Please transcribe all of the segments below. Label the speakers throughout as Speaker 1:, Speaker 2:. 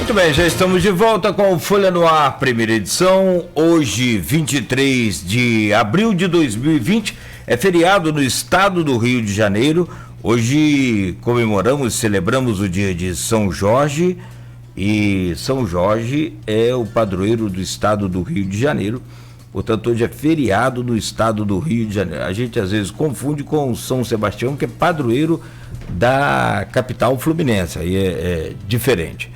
Speaker 1: Muito bem, já estamos de volta com o Folha no Ar, primeira edição. Hoje, 23 de abril de 2020, é feriado no estado do Rio de Janeiro. Hoje comemoramos, celebramos o dia de São Jorge, e São Jorge é o padroeiro do estado do Rio de Janeiro. Portanto, hoje é feriado no estado do Rio de Janeiro. A gente às vezes confunde com São Sebastião, que é padroeiro da capital fluminense, aí é diferente.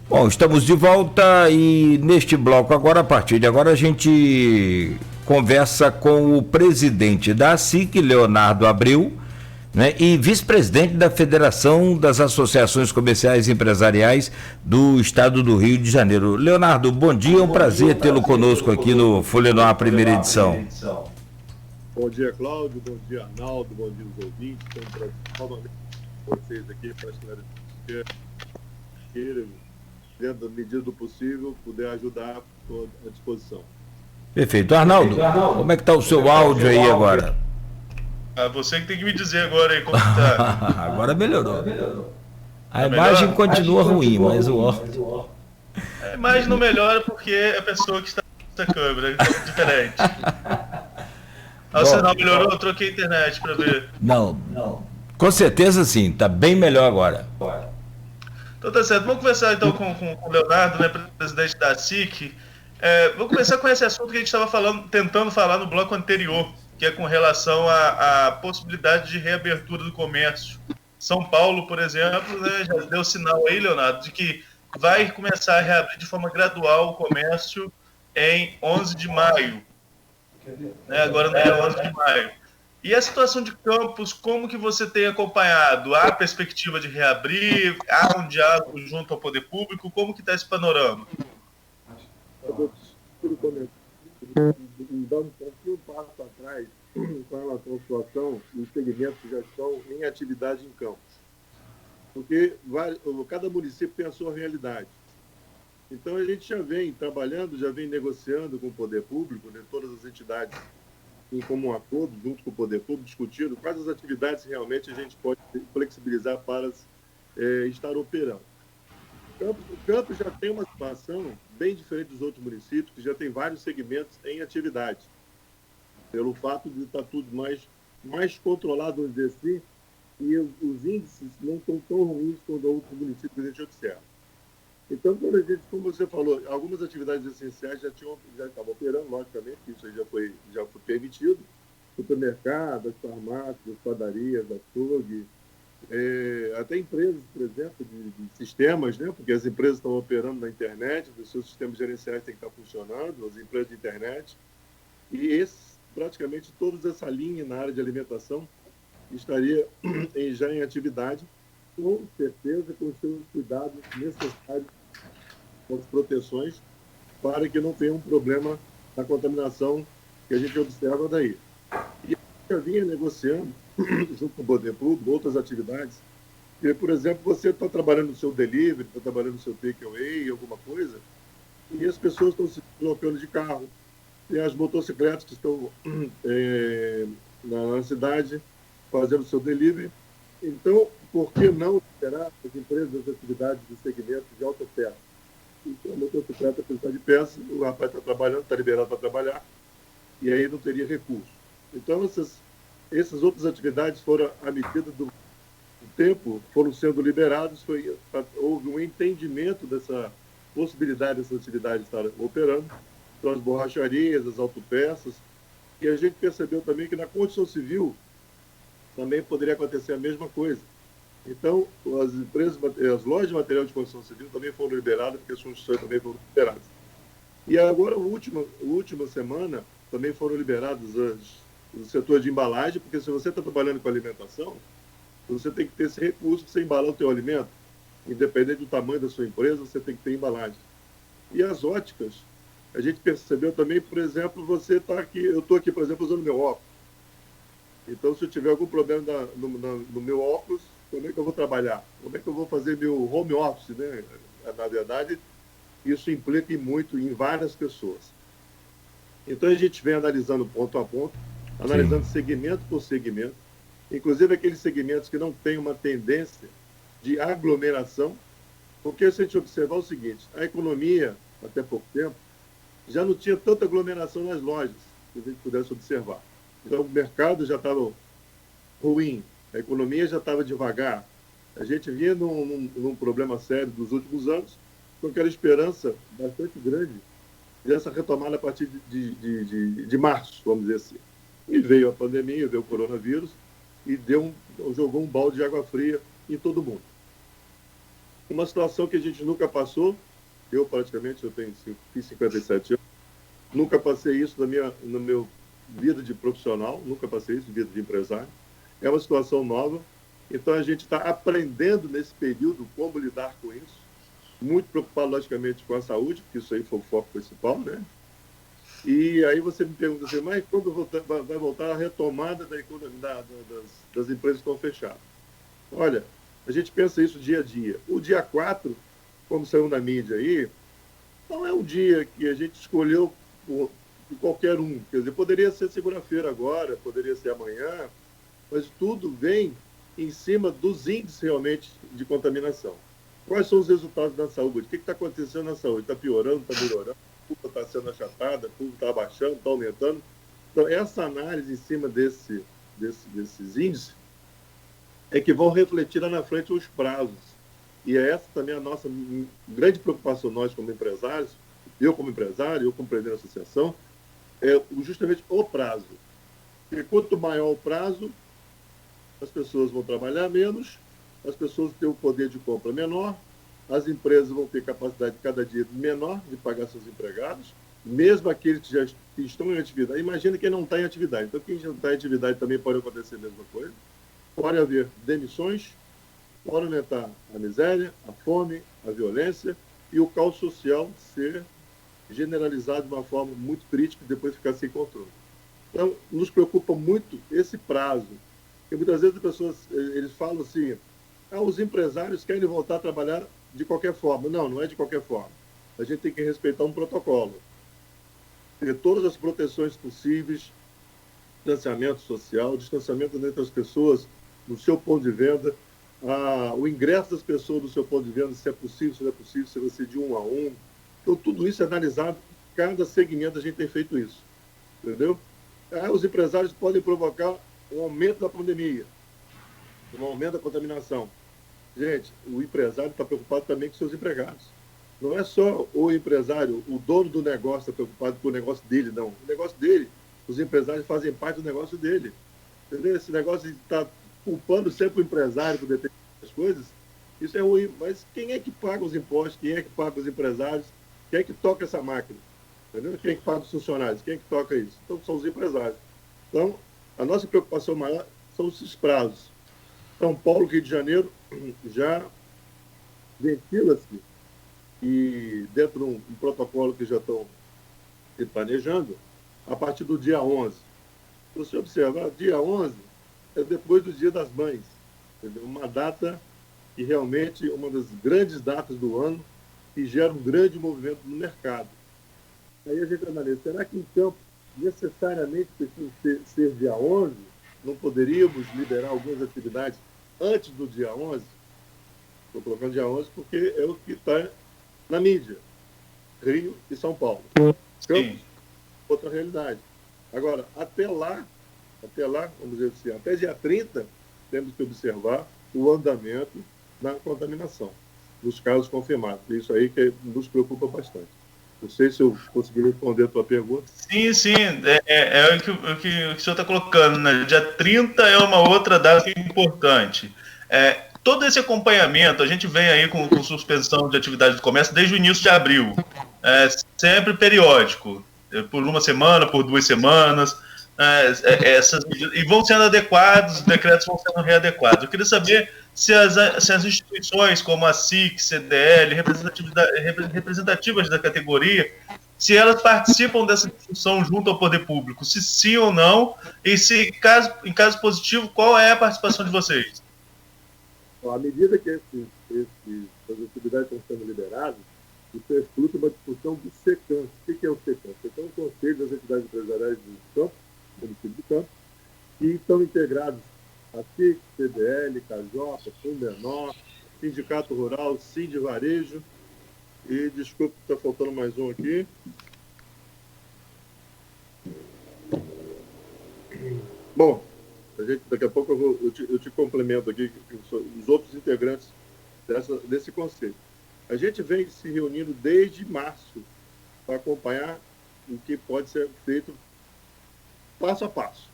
Speaker 1: Bom, estamos de volta e neste bloco agora, a partir de agora, a gente conversa com o presidente da ASIC, Leonardo Abreu, né, e vice-presidente da Federação das Associações Comerciais e Empresariais do Estado do Rio de Janeiro. Leonardo, bom dia, é um prazer tê-lo conosco aqui no Folha no Ar, primeira edição.
Speaker 2: Bom dia, Cláudio, bom dia, Arnaldo, bom dia aos ouvintes. Então, para novamente vocês aqui para esclarecer, dentro da medida do possível, puder ajudar, estou à disposição.
Speaker 1: Perfeito. Arnaldo, como é que está o seu áudio aí agora?
Speaker 3: Você que tem que me dizer agora aí como está.
Speaker 1: Agora melhorou. A imagem continua ruim, mas o áudio...
Speaker 3: A imagem não melhora porque é a pessoa que está na câmera, é diferente. O sinal melhorou, eu troquei a internet para ver.
Speaker 1: Não. Com certeza sim, está bem melhor agora.
Speaker 3: Então tá certo, vamos conversar então com o Leonardo, né, presidente da ASIC. Vamos começar com esse assunto que a gente estava tentando falar no bloco anterior, que é com relação à possibilidade de reabertura do comércio. São Paulo, por exemplo, né, já deu sinal aí, Leonardo, de que vai começar a reabrir de forma gradual o comércio em 11 de maio. Né, agora não é 11 de maio. E a situação de Campos, como que você tem acompanhado? Há perspectiva de reabrir? Há um diálogo junto ao poder público? Como que está esse panorama?
Speaker 2: Dando um passo atrás com relação à situação dos segmentos que já estão em atividade em Campos. Porque cada município tem a sua realidade. Então, a gente já vem trabalhando, já vem negociando com o poder público, né, todas as entidades em comum acordo, junto com o poder público, discutindo quais as atividades realmente a gente pode flexibilizar para estar operando. O Campos já tem uma situação bem diferente dos outros municípios, que já tem vários segmentos em atividade, pelo fato de estar tudo mais controlado, vamos dizer assim, e os índices não estão tão ruins quanto outros municípios que a gente observa. Então, quando a gente, como você falou, algumas atividades essenciais já estavam operando, logicamente, isso aí já foi permitido, supermercados, farmácias, padarias, açougue, até empresas, por exemplo, de sistemas, né? Porque as empresas estão operando na internet, os seus sistemas gerenciais têm que estar funcionando, as empresas de internet, e praticamente toda essa linha na área de alimentação estaria já em atividade, com certeza, com os seus cuidados necessários, com as proteções, para que não tenha um problema na contaminação que a gente observa daí. E a gente já vinha negociando, junto com o poder público, outras atividades, que, por exemplo, você está trabalhando no seu delivery, está trabalhando no seu takeaway, alguma coisa, e as pessoas estão se deslocando de carro, tem as motocicletas que estão na cidade fazendo o seu delivery. Então, por que não liberar as empresas das atividades do segmento de autopeça? Então, a motocicleta precisa de peça, o rapaz está trabalhando, está liberado para trabalhar, e aí não teria recurso. Então, essas outras atividades foram, à medida do tempo, foram sendo liberadas, houve um entendimento dessa possibilidade dessas atividades estar operando, então as borracharias, as autopeças, e a gente percebeu também que na construção civil também poderia acontecer a mesma coisa. Então, as lojas de material de construção civil também foram liberadas, porque as construções também foram liberadas. E agora, a última semana, também foram liberados o setor de embalagem, porque se você está trabalhando com alimentação, você tem que ter esse recurso para você embalar o teu alimento. Independente do tamanho da sua empresa, você tem que ter embalagem. E as óticas, a gente percebeu também, por exemplo, você está aqui, eu estou aqui, por exemplo, usando meu óculos. Então, se eu tiver algum problema no meu óculos, como é que eu vou trabalhar? Como é que eu vou fazer meu home office, né? Na verdade, isso implica muito em várias pessoas. Então, a gente vem analisando ponto a ponto, analisando segmento por segmento, inclusive aqueles segmentos que não têm uma tendência de aglomeração, Porque se a gente observar o seguinte, a economia, até pouco tempo, já não tinha tanta aglomeração nas lojas, se a gente pudesse observar. Então, o mercado já estava ruim, a economia já estava devagar. A gente vinha num problema sério dos últimos anos, com aquela esperança bastante grande dessa retomada a partir de março, vamos dizer assim. E veio a pandemia, veio o coronavírus, e jogou um balde de água fria em todo mundo. Uma situação que a gente nunca passou, eu fiz 57 anos, nunca passei isso na minha vida de profissional, nunca passei isso, vida de empresário. É uma situação nova, então a gente está aprendendo nesse período como lidar com isso, muito preocupado, logicamente, com a saúde, porque isso aí foi o foco principal, né? E aí você me pergunta assim, mas quando vai voltar a retomada da economia, das empresas que estão fechadas? Olha, a gente pensa isso dia a dia. O dia 4, como saiu na mídia aí, não é um dia que a gente escolheu de qualquer um. Quer dizer, poderia ser segunda-feira agora, poderia ser amanhã, mas tudo vem em cima dos índices realmente de contaminação. Quais são os resultados da saúde? O que está acontecendo na saúde? Está piorando, está melhorando? A curva está sendo achatada, a curva está abaixando, está aumentando? Então, essa análise em cima desses índices é que vão refletir lá na frente os prazos. E é essa também a nossa grande preocupação, nós como empresários, eu como empresário, eu como presidente da associação, é justamente o prazo. Porque quanto maior o prazo, as pessoas vão trabalhar menos, as pessoas têm o poder de compra menor, as empresas vão ter capacidade cada dia menor de pagar seus empregados, mesmo aqueles que já estão em atividade. Imagina quem não está em atividade. Então, quem já está em atividade também pode acontecer a mesma coisa. Pode haver demissões, pode aumentar a miséria, a fome, a violência e o caos social ser generalizado de uma forma muito crítica e depois ficar sem controle. Então, nos preocupa muito esse prazo. Porque muitas vezes as pessoas eles falam assim, os empresários querem voltar a trabalhar de qualquer forma. Não, não é de qualquer forma. A gente tem que respeitar um protocolo. Ter todas as proteções possíveis, distanciamento social, distanciamento entre as pessoas no seu ponto de venda, o ingresso das pessoas no seu ponto de venda, se é possível, se não é possível, se vai ser de 1 a 1. Então, tudo isso é analisado, cada segmento a gente tem feito isso. Entendeu? Os empresários podem provocar um aumento da pandemia, um aumento da contaminação. Gente, o empresário está preocupado também com seus empregados. Não é só o empresário, o dono do negócio está preocupado com o negócio dele, não. O negócio dele, os empresários fazem parte do negócio dele. Entendeu? Esse negócio de estar culpando sempre o empresário por determinadas coisas, isso é ruim. Mas quem é que paga os impostos? Quem é que paga os empresários? Quem é que toca essa máquina? Entendeu? Quem é que paga os funcionários? Quem é que toca isso? Então, são os empresários. Então, a nossa preocupação maior são esses prazos. São Paulo, Rio de Janeiro, já ventila-se e dentro de um protocolo que já estão planejando, a partir do dia 11. Se você observar, dia 11 é depois do Dia das Mães. Entendeu? Uma data que realmente é uma das grandes datas do ano que gera um grande movimento no mercado. Aí a gente analisa, será que em campo necessariamente precisa ser dia 11? Não poderíamos liberar algumas atividades antes do dia 11? Estou colocando dia 11 porque é o que está na mídia. Rio e São Paulo. Campos, outra realidade. Agora, até lá, vamos dizer assim, até dia 30, temos que observar o andamento da contaminação, dos casos confirmados. Isso aí que nos preocupa bastante. Não sei se eu consegui responder a tua pergunta.
Speaker 3: Sim. É o que o senhor está colocando, né? Dia 30 é uma outra data importante. Todo esse acompanhamento, a gente vem aí com suspensão de atividade do comércio desde o início de abril. Sempre periódico. Por uma semana, por 2 semanas. Essas medidas, e vão sendo adequados, os decretos vão sendo readequados. Eu queria saber se as instituições como a SIC, CDL, representativas da categoria, se elas participam dessa discussão junto ao poder público, se sim ou não, e se, em caso positivo, qual é a participação de vocês?
Speaker 2: À medida que as atividades estão sendo liberadas, isso é fruto de uma discussão do SECAM. O que é o SECAM? O SECAM é o Conselho das Entidades Empresariais do Campo, município de Campos, que estão integrados a SIC, CDL, CAJOP, Fundenor, Sindicato Rural, Sind Varejo, e desculpe, está faltando mais um aqui. Bom, daqui a pouco eu te complemento aqui os outros integrantes desse conselho. A gente vem se reunindo desde março para acompanhar o que pode ser feito passo a passo.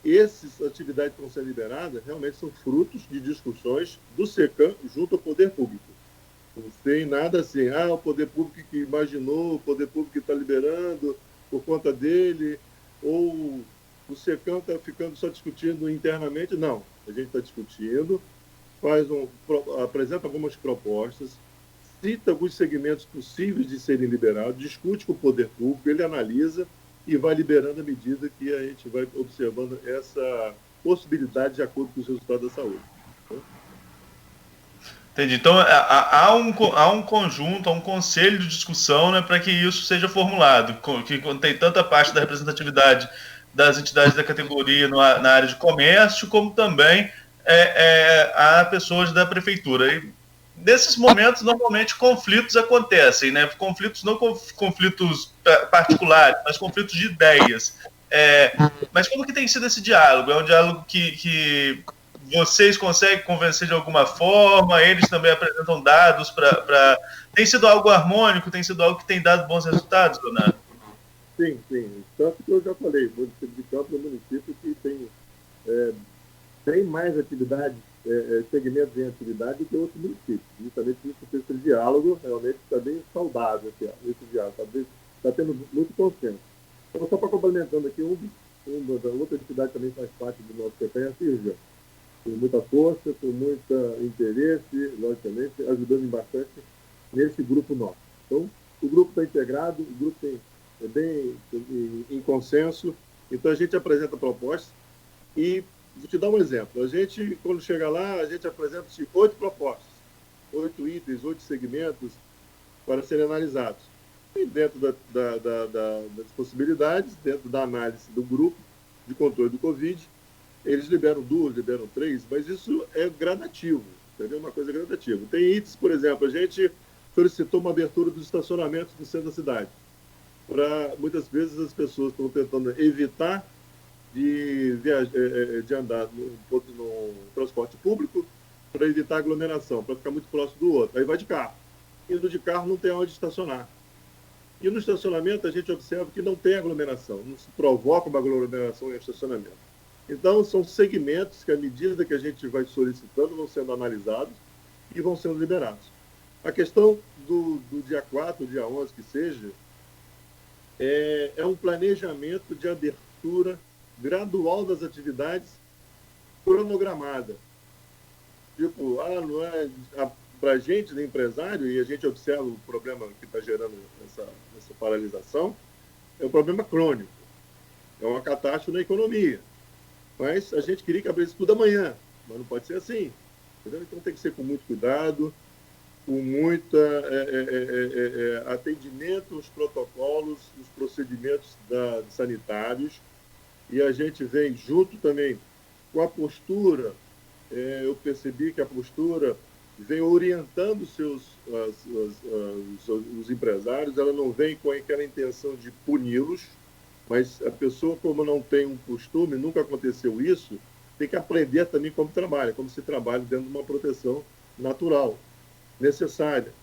Speaker 2: Essas atividades que vão ser liberadas realmente são frutos de discussões do SECAM junto ao poder público. Não tem nada assim, o poder público que imaginou, o poder público que está liberando por conta dele, ou o SECAM está ficando só discutindo internamente. Não, a gente está discutindo, apresenta algumas propostas, cita alguns segmentos possíveis de serem liberados, discute com o poder público, ele analisa e vai liberando à medida que a gente vai observando essa possibilidade de acordo com os resultados da saúde.
Speaker 3: Entendi. Então, há um conjunto, há um conselho de discussão, né, para que isso seja formulado, que contém tanto a parte da representatividade das entidades da categoria na área de comércio, como também há pessoas da prefeitura. E nesses momentos, normalmente, conflitos acontecem, né? Conflitos, não conflitos particulares, mas conflitos de ideias. Mas como que tem sido esse diálogo? É um diálogo que vocês conseguem convencer de alguma forma? Eles também apresentam dados para... Tem sido algo harmônico? Tem sido algo que tem dado bons resultados, Leonardo?
Speaker 2: Sim. Tanto que eu já falei, o município de Campos é um município que tem mais atividades, segmentos em atividade do que outros municípios. Justamente isso, esse diálogo realmente está bem saudável, esse diálogo, está tendo muito consenso. Então, só para complementando aqui, uma outra entidade também faz parte do nosso CPE, a CIRJA, com muita força, com muito interesse, logicamente, ajudando bastante nesse grupo nosso. Então, o grupo está integrado, o grupo é bem em consenso, então a gente apresenta propostas e vou te dar um exemplo. A gente, quando chega lá, a gente apresenta 8 propostas, 8 itens, 8 segmentos para serem analisados. E dentro das possibilidades, dentro da análise do grupo de controle do Covid, eles liberam 2, liberam 3, mas isso é gradativo, entendeu? Uma coisa gradativa. Tem itens, por exemplo, a gente solicitou uma abertura dos estacionamentos do centro da cidade. Muitas vezes as pessoas estão tentando evitar de andar no transporte público para evitar aglomeração, para ficar muito próximo do outro. Aí vai de carro. Indo de carro não tem onde estacionar. E no estacionamento a gente observa que não tem aglomeração, não se provoca uma aglomeração em estacionamento. Então são segmentos que, à medida que a gente vai solicitando, vão sendo analisados e vão sendo liberados. A questão do dia 4, dia 11, que seja, é um planejamento de abertura gradual das atividades cronogramada. Tipo, não é para a gente, né, empresário, e a gente observa o problema que está gerando essa paralisação, é um problema crônico. É uma catástrofe na economia. Mas a gente queria que abrisse tudo amanhã, mas não pode ser assim. Entendeu? Então tem que ser com muito cuidado, com muito atendimento aos protocolos, os procedimentos sanitários, e a gente vem junto também com a postura. Eu percebi que a postura vem orientando os empresários, ela não vem com aquela intenção de puni-los, mas a pessoa, como não tem um costume, nunca aconteceu isso, tem que aprender também como trabalha, como se trabalha dentro de uma proteção natural, necessária.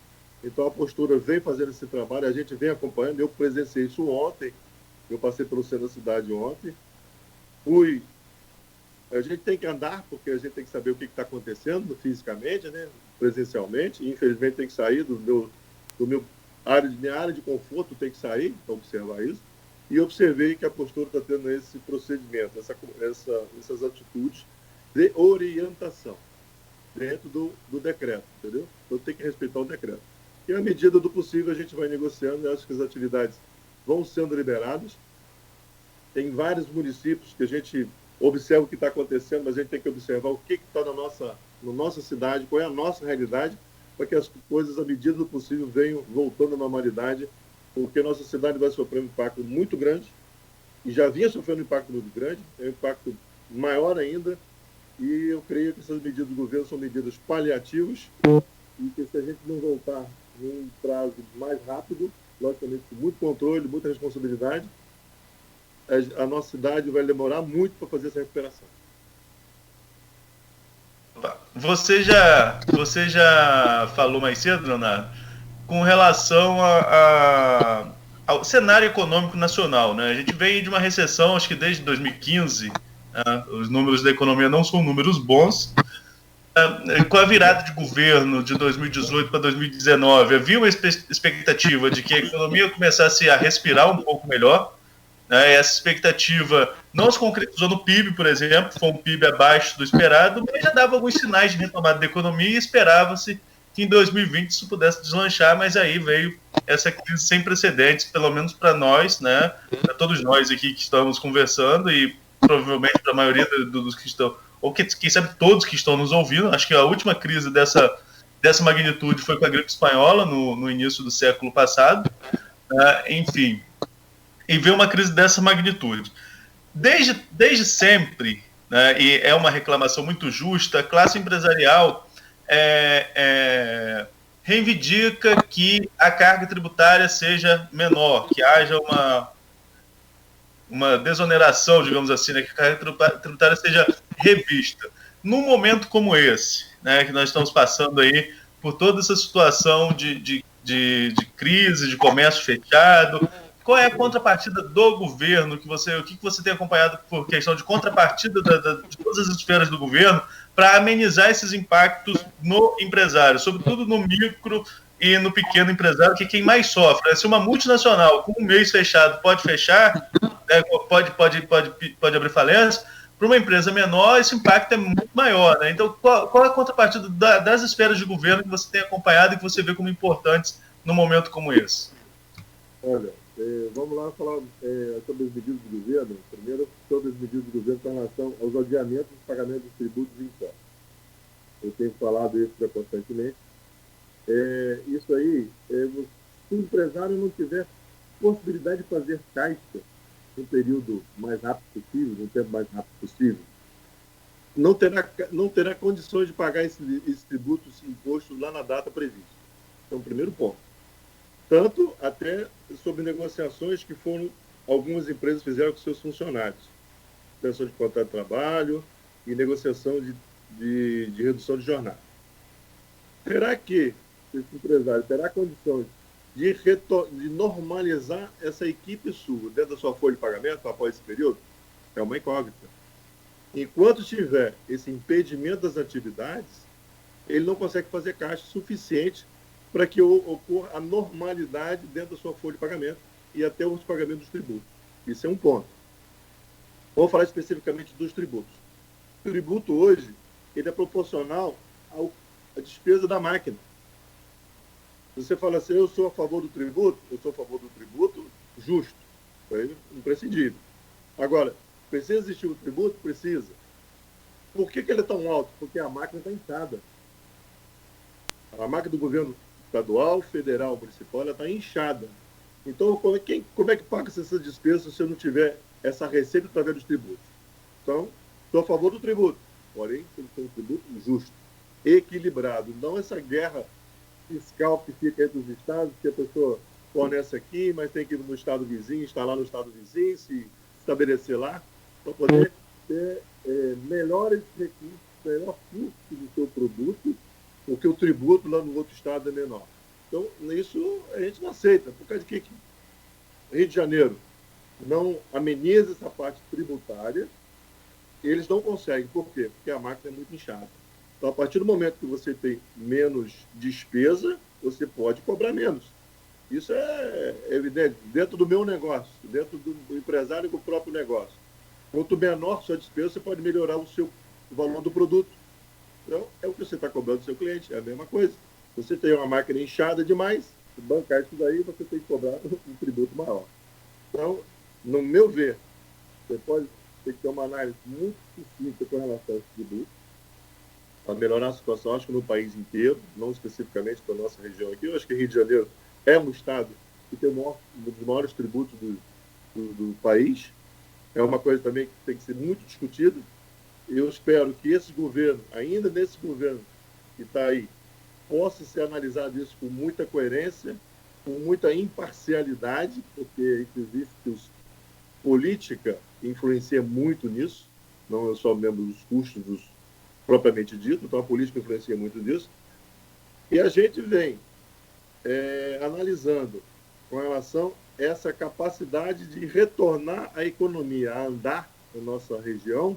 Speaker 2: Então a postura vem fazendo esse trabalho, a gente vem acompanhando. Eu presenciei isso ontem, eu passei pelo centro da cidade ontem, a gente tem que andar, porque a gente tem que saber o que está acontecendo fisicamente, né, presencialmente, e infelizmente tem que sair minha área de conforto, tem que sair para observar isso, e observei que a postura está tendo esse procedimento, essas atitudes de orientação dentro do decreto, entendeu? Então tem que respeitar o decreto. E à medida do possível a gente vai negociando, eu acho que as atividades vão sendo liberadas. Tem vários municípios que a gente observa o que está acontecendo, mas a gente tem que observar o que está na nossa cidade, qual é a nossa realidade, para que as coisas, à medida do possível, venham voltando à normalidade, porque nossa cidade vai sofrer um impacto muito grande, e já vinha sofrendo um impacto muito grande, é um impacto maior ainda, E eu creio que essas medidas do governo são medidas paliativas e que se a gente não voltar num prazo mais rápido, logicamente com muito controle, muita responsabilidade, a nossa cidade vai demorar muito para fazer essa recuperação.
Speaker 3: Você já falou mais cedo, Leonardo, com relação ao cenário econômico nacional, né? A gente vem de uma recessão, acho que desde 2015, né? Os números da economia não são números bons. Com a virada de governo de 2018 para 2019, havia uma expectativa de que a economia começasse a respirar um pouco melhor. Né? Essa expectativa não se concretizou no PIB, por exemplo, foi um PIB abaixo do esperado, mas já dava alguns sinais de retomada da economia e esperava-se que em 2020 isso pudesse deslanchar, mas aí veio essa crise sem precedentes, pelo menos para nós, né? Para todos nós aqui que estamos conversando e provavelmente para a maioria dos que estão, ou quem sabe todos que estão nos ouvindo. Acho que a última crise dessa magnitude foi com a gripe espanhola no início do século passado. Enfim, e veio uma crise dessa magnitude. Desde sempre, né, e é uma reclamação muito justa, a classe empresarial reivindica que a carga tributária seja menor, que haja uma desoneração, digamos assim, né, que a carga tributária seja revista. Num momento como esse, né, que nós estamos passando aí por toda essa situação de crise, de comércio fechado, qual é a contrapartida do governo? O que você tem acompanhado por questão de contrapartida de todas as esferas do governo para amenizar esses impactos no empresário, sobretudo no micro e no pequeno empresário, que é quem mais sofre. Se uma multinacional com um mês fechado pode fechar, né, pode abrir falência, para uma empresa menor esse impacto é muito maior. Né? Então, qual é a contrapartida das esferas de governo que você tem acompanhado e que você vê como importantes num momento como esse?
Speaker 2: Olha, vamos lá falar sobre as medidas do governo. Primeiro, sobre as medidas do governo com relação aos adiamentos de pagamento dos tributos e impostos. Eu tenho falado isso constantemente. Isso aí, se o empresário não tiver possibilidade de fazer caixa no período mais rápido possível, no tempo mais rápido possível, não terá condições de pagar esses tributos e impostos lá na data prevista. Então, o primeiro ponto. Tanto até sobre negociações que algumas empresas fizeram com seus funcionários. Extensão de contrato de trabalho e negociação de redução de jornada. Será que esse empresário terá condições de normalizar essa equipe sua dentro da sua folha de pagamento após esse período? É uma incógnita. Enquanto tiver esse impedimento das atividades, ele não consegue fazer caixa suficiente para que ocorra a normalidade dentro da sua folha de pagamento e até o pagamento dos tributos. Isso é um ponto. Vamos falar especificamente dos tributos. O tributo hoje, ele é proporcional à despesa da máquina. Você fala assim, eu sou a favor do tributo justo, é imprescindível. Agora, precisa existir o tributo? Precisa. Por que ele é tão alto? Porque a máquina está inchada. A máquina do governo estadual, federal, municipal, ela está inchada. Então, como é que paga essas despesas se eu não tiver essa receita através dos tributos? Então, estou a favor do tributo, porém, tem que ser um tributo justo, equilibrado, não essa guerra fiscal que fica entre os estados, que a pessoa fornece aqui, mas tem que ir no estado vizinho, instalar no estado vizinho, se estabelecer lá, para poder ter melhores recursos, melhor custo do seu produto, porque o tributo lá no outro estado é menor. Então, isso a gente não aceita. Por causa de que Rio de Janeiro não ameniza essa parte tributária, eles não conseguem. Por quê? Porque a máquina é muito inchada. Então, a partir do momento que você tem menos despesa, você pode cobrar menos. Isso é evidente. Dentro do meu negócio, dentro do empresário com o próprio negócio. Quanto menor sua despesa, você pode melhorar o valor do produto. Então, é o que você está cobrando do seu cliente, é a mesma coisa. Se você tem uma máquina inchada demais, bancar isso daí, você tem que cobrar um tributo maior. Então, no meu ver, você pode ter que ter uma análise muito sucinta com relação a esse tributo, para melhorar a situação, acho que no país inteiro, não especificamente para a nossa região aqui. Eu acho que Rio de Janeiro é um estado que tem um dos maiores tributos do país. É uma coisa também que tem que ser muito discutida. eu espero que esse governo, ainda nesse governo que está aí, possa ser analisado isso com muita coerência, com muita imparcialidade, porque, inclusive, política influencia muito nisso, não é só mesmo dos custos propriamente dito, então a política influencia muito nisso. E a gente vem analisando com relação a essa capacidade de retornar a economia a andar na nossa região,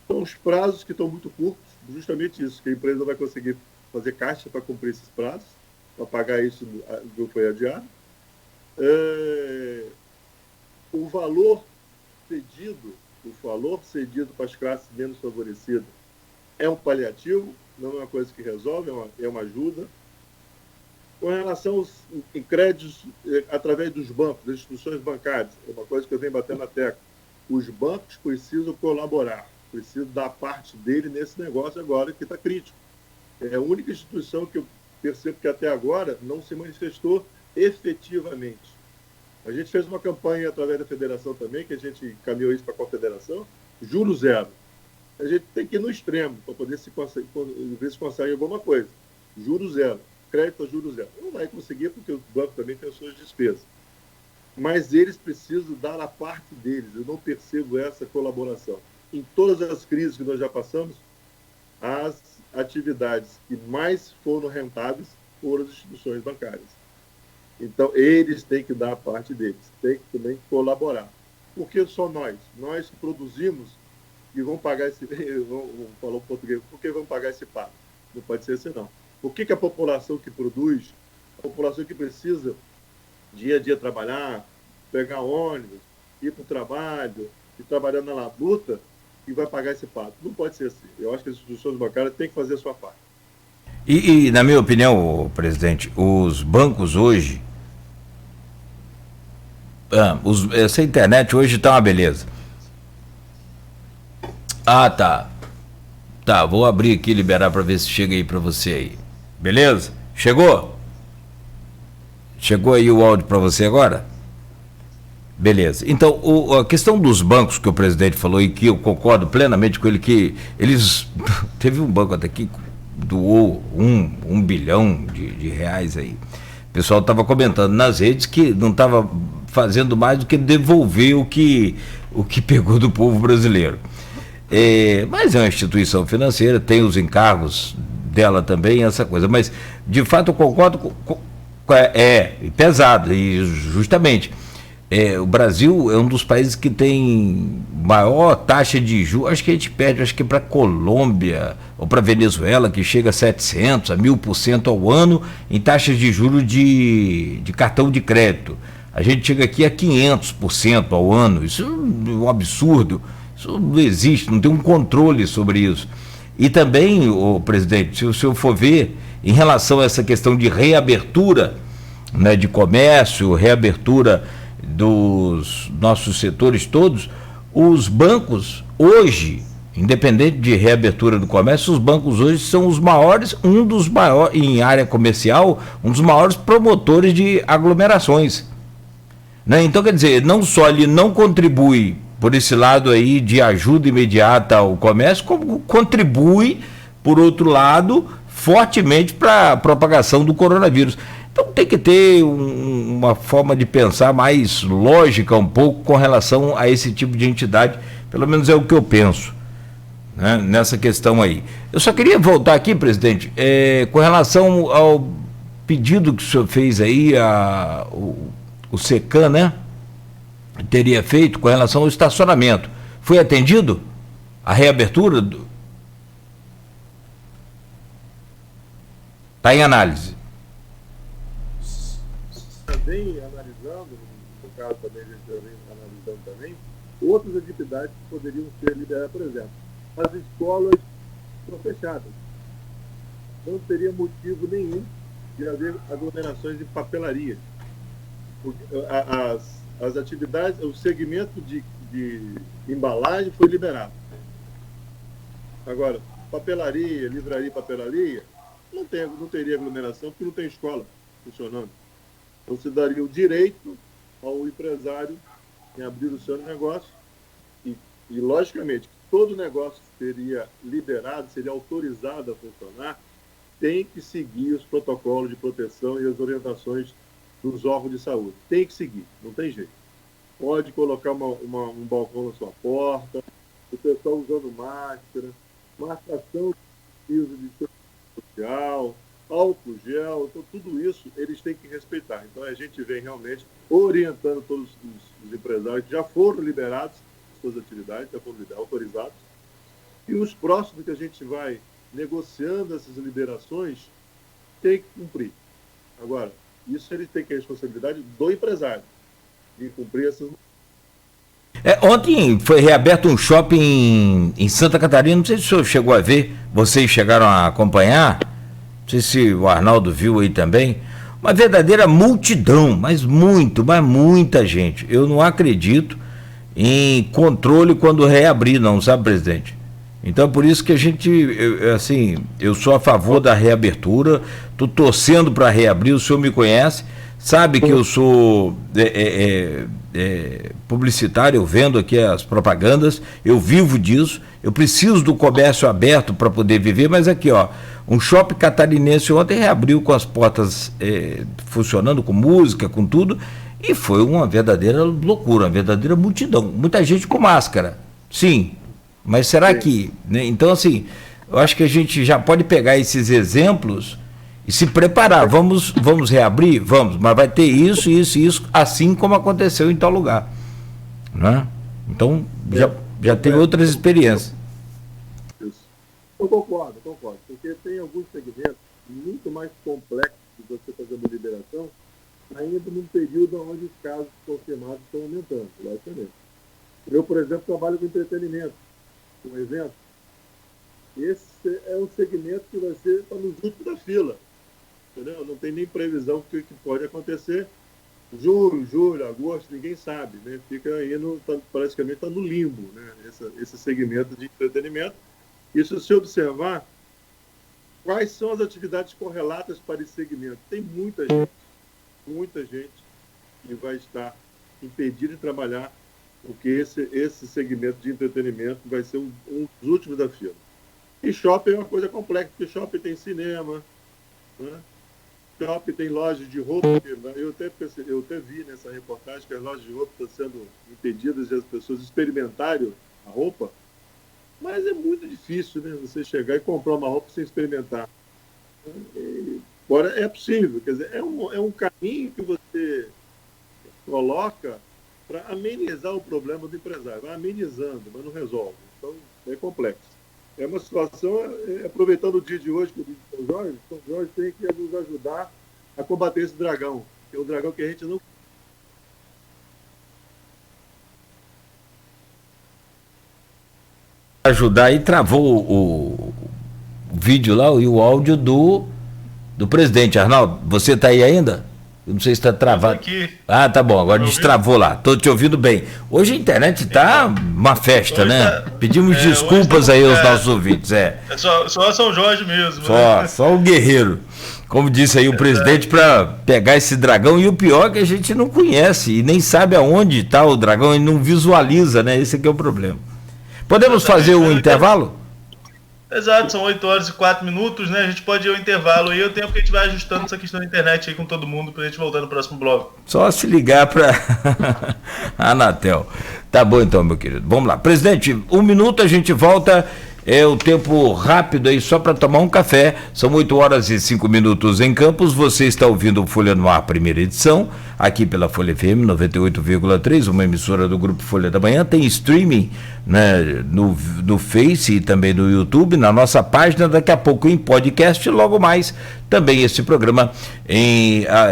Speaker 2: são os prazos que estão muito curtos, justamente isso, que a empresa não vai conseguir fazer caixa para cumprir esses prazos, para pagar isso que foi adiado. O valor cedido para as classes menos favorecidas é um paliativo, não é uma coisa que resolve, é uma ajuda. Com relação aos créditos através dos bancos, das instituições bancárias, é uma coisa que eu venho batendo na tecla. Os bancos precisam colaborar, precisam dar parte dele nesse negócio agora que está crítico. É a única instituição que eu percebo que até agora não se manifestou efetivamente. A gente fez uma campanha através da federação também, que a gente caminhou isso para a confederação, juro zero. A gente tem que ir no extremo para poder ver se consegue alguma coisa. Juro zero. Crédito a juro zero. Não vai conseguir porque o banco também tem as suas despesas. Mas eles precisam dar a parte deles. Eu não percebo essa colaboração. Em todas as crises que nós já passamos, as atividades que mais foram rentáveis foram as instituições bancárias. Então, eles têm que dar a parte deles, têm que também colaborar. Porque só nós que produzimos, e vamos pagar esse, falou português, por que vamos pagar esse pato? Não pode ser assim, não. Por que a população que produz, a população que precisa dia a dia trabalhar, pegar ônibus, ir para o trabalho, e trabalhar na labuta, e vai pagar esse pato? Não pode ser assim. Eu acho que as instituições bancárias têm que fazer a sua parte.
Speaker 1: E na minha opinião, presidente, os bancos hoje, essa internet hoje está uma beleza. Tá, vou abrir aqui e liberar para ver se chega aí para você aí. Beleza? Chegou? Chegou aí o áudio para você agora? Beleza. Então, a questão dos bancos que o presidente falou e que eu concordo plenamente com ele, que eles... Teve um banco até que doou 1 bilhão de reais aí. O pessoal estava comentando nas redes que não estava fazendo mais do que devolver o que pegou do povo brasileiro. Mas é uma instituição financeira, tem os encargos dela também, essa coisa. Mas, de fato, eu concordo pesado, e justamente... o Brasil é um dos países que tem maior taxa de juros, acho que a gente perde, para a Colômbia ou para a Venezuela, que chega a 700%, a 1000% ao ano em taxas de juros de cartão de crédito. A gente chega aqui a 500% ao ano, isso é um absurdo, isso não existe, não tem um controle sobre isso. E também, presidente, se o senhor for ver, em relação a essa questão de reabertura, né, de comércio, reabertura dos nossos setores todos, os bancos hoje, independente de reabertura do comércio, os bancos hoje são os maiores, em área comercial, um dos maiores promotores de aglomerações. Né? Então, quer dizer, não só ele não contribui por esse lado aí de ajuda imediata ao comércio, como contribui, por outro lado, fortemente para a propagação do coronavírus. Então tem que ter uma forma de pensar mais lógica um pouco com relação a esse tipo de entidade, pelo menos é o que eu penso, né, nessa questão aí. Eu só queria voltar aqui, presidente, com relação ao pedido que o senhor fez aí, o SECAM, né, teria feito com relação ao estacionamento. Foi atendido? A reabertura? Está em análise.
Speaker 2: Vem analisando, no caso também a gente já vem analisando também, outras atividades que poderiam ser liberadas, por exemplo. As escolas estão fechadas. Não teria motivo nenhum de haver aglomerações de papelaria. Porque as atividades, o segmento de embalagem foi liberado. Agora, papelaria, livraria e papelaria, não teria aglomeração porque não tem escola funcionando. Então, se daria o direito ao empresário em abrir o seu negócio e logicamente, todo negócio seria liberado, seria autorizado a funcionar, tem que seguir os protocolos de proteção e as orientações dos órgãos de saúde. Tem que seguir, não tem jeito. Pode colocar um balcão na sua porta, o pessoal usando máscara, marcação de piso de distância social, álcool gel, então tudo isso eles têm que respeitar. Então a gente vem realmente orientando todos os empresários que já foram liberados suas atividades, já foram autorizados, e os próximos que a gente vai negociando essas liberações tem que cumprir. Agora, isso ele tem que ter a responsabilidade do empresário de cumprir essas.
Speaker 1: Ontem foi reaberto um shopping em Santa Catarina, não sei se o senhor chegou a ver, vocês chegaram a acompanhar, não sei se o Arnaldo viu aí também, uma verdadeira multidão, mas muita gente. Eu não acredito em controle quando reabrir, não, sabe, presidente? Então, por isso que a gente, eu sou a favor da reabertura, estou torcendo para reabrir, o senhor me conhece, sabe que eu sou publicitário, eu vendo aqui as propagandas, eu vivo disso, eu preciso do comércio aberto para poder viver, mas aqui, ó, um shopping catarinense ontem reabriu com as portas funcionando, com música, com tudo, e foi uma verdadeira loucura, uma verdadeira multidão, muita gente com máscara, sim. Mas será que, né? Então, assim, eu acho que a gente já pode pegar esses exemplos e se preparar. Vamos reabrir? Vamos, mas vai ter isso, assim como aconteceu em tal lugar. Né? Então, já tem outras experiências.
Speaker 2: Isso. Eu concordo, porque tem alguns segmentos muito mais complexos de você fazer uma liberação, ainda num período onde os casos confirmados estão aumentando, logicamente. Eu, por exemplo, trabalho com entretenimento. Um evento, esse é um segmento que vai ser para nos últimos da fila, entendeu? Não tem nem previsão do que pode acontecer. Julho, agosto, ninguém sabe, né? Fica aí, praticamente está no limbo, né? Esse segmento de entretenimento. E se você observar, quais são as atividades correlatas para esse segmento? Tem muita gente que vai estar impedida de trabalhar, porque esse segmento de entretenimento vai ser um dos últimos da fila. E shopping é uma coisa complexa, porque shopping tem cinema, né? Shopping tem lojas de roupa, eu até vi nessa reportagem que as lojas de roupa estão sendo impedidas de as pessoas experimentarem a roupa, mas é muito difícil, né, você chegar e comprar uma roupa sem experimentar. Agora, é possível, quer dizer, é um caminho que você coloca para amenizar o problema do empresário. Vai amenizando, mas não resolve. Então, é complexo. É uma situação, aproveitando o dia de hoje, que o dia de São Jorge tem que nos ajudar a combater esse dragão, que é um dragão que a gente não...
Speaker 1: Ajudar e travou o vídeo lá e o áudio do presidente. Arnaldo, você está aí ainda? Eu não sei se está travado.
Speaker 3: Aqui.
Speaker 1: Ah, tá bom, agora destravou lá. Estou te ouvindo bem. Hoje a internet está uma festa, hoje né? Pedimos desculpas aí aos nossos ouvintes.
Speaker 3: Só São Jorge mesmo.
Speaker 1: Só o guerreiro. Como disse aí o presidente, para pegar esse dragão. E o pior é que a gente não conhece e nem sabe aonde está o dragão e não visualiza, né? Esse aqui é o problema. Podemos fazer um intervalo?
Speaker 3: Exato, são 8h04, né? A gente pode ir ao intervalo aí, o tempo que a gente vai ajustando essa questão da internet aí com todo mundo pra gente voltar no próximo bloco.
Speaker 1: Só se ligar pra Anatel. Tá bom então, meu querido. Vamos lá. Presidente, 1 minuto, a gente volta. É o tempo rápido aí, só para tomar um café. São 8h05 em Campos. Você está ouvindo o Folha no Ar, primeira edição, aqui pela Folha FM 98,3, uma emissora do Grupo Folha da Manhã. Tem streaming, né, no Face e também no YouTube, na nossa página, daqui a pouco em podcast, logo mais também esse programa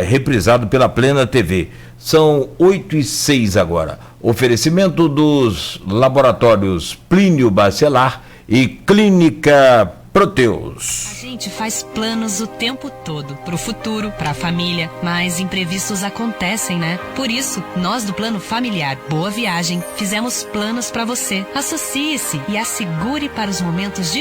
Speaker 1: reprisado pela Plena TV. São 8h06 agora. Oferecimento dos laboratórios Plínio Bacelar e Clínica Proteus.
Speaker 4: A gente faz planos o tempo todo, pro futuro, pra família, mas imprevistos acontecem, né? Por isso, nós do Plano Familiar Boa Viagem fizemos planos pra você. Associe-se e assegure para os momentos difíceis.